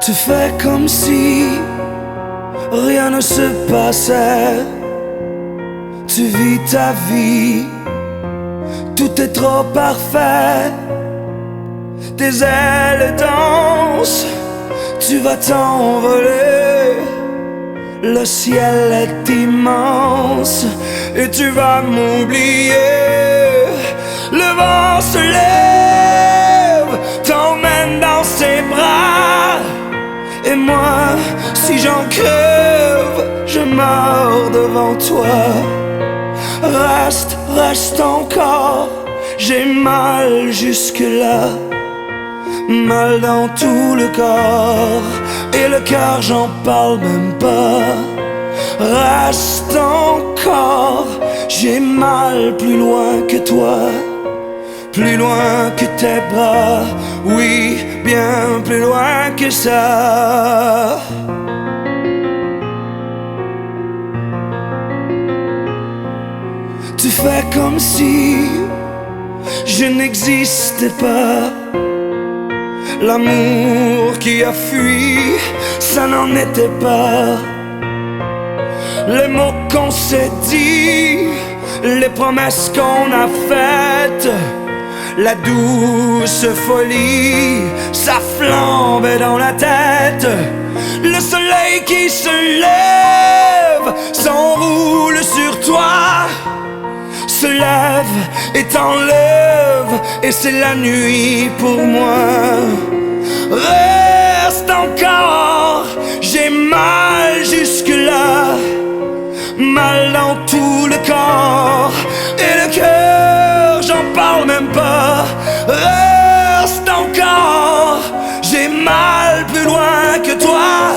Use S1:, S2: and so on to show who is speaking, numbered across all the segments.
S1: Tu fais comme si rien ne se passait. Tu vis ta vie, tout est trop parfait. Tes ailes dansent, tu vas t'envoler. Le ciel est immense et tu vas m'oublier. Le vent se lève, t'emmène dans ses bras. Et moi, si j'en crève, je meurs devant toi. Reste encore, j'ai mal jusque-là. Mal dans tout le corps, et le cœur j'en parle même pas. Reste encore, j'ai mal plus loin que toi. Plus loin que tes bras, oui, bien plus loin que ça. Tu fais comme si je n'existais pas. L'amour qui a fui, ça n'en était pas. Les mots qu'on s'est dit, les promesses qu'on a faites, la douce folie, ça flambait dans la tête. Le soleil qui se lève s'enroule sur toi, se lève et t'enlève, et c'est la nuit pour moi. Reste encore, j'ai mal jusque-là. Mal dans tout le corps, et le cœur, j'en parle même pas. Reste encore, j'ai mal plus loin que toi.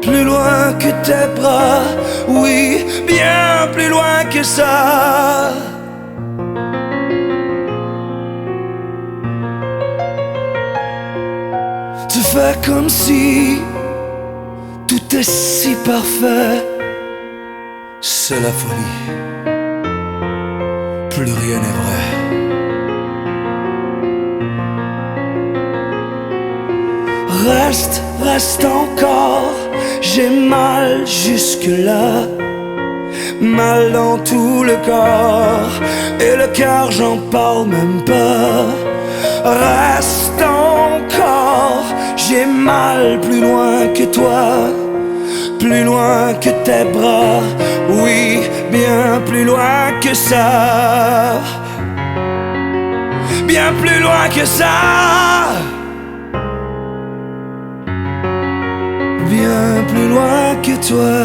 S1: Plus loin que tes bras, oui, bien plus loin que ça. Tu fais comme si tout est si parfait. C'est la folie, plus rien n'est vrai. Reste encore, j'ai mal jusque-là. Mal dans tout le corps, et le cœur j'en parle même pas. Reste encore, j'ai mal plus loin que toi. Plus loin que tes bras, oui, bien plus loin que ça. Bien plus loin que ça. Bien plus loin que toi.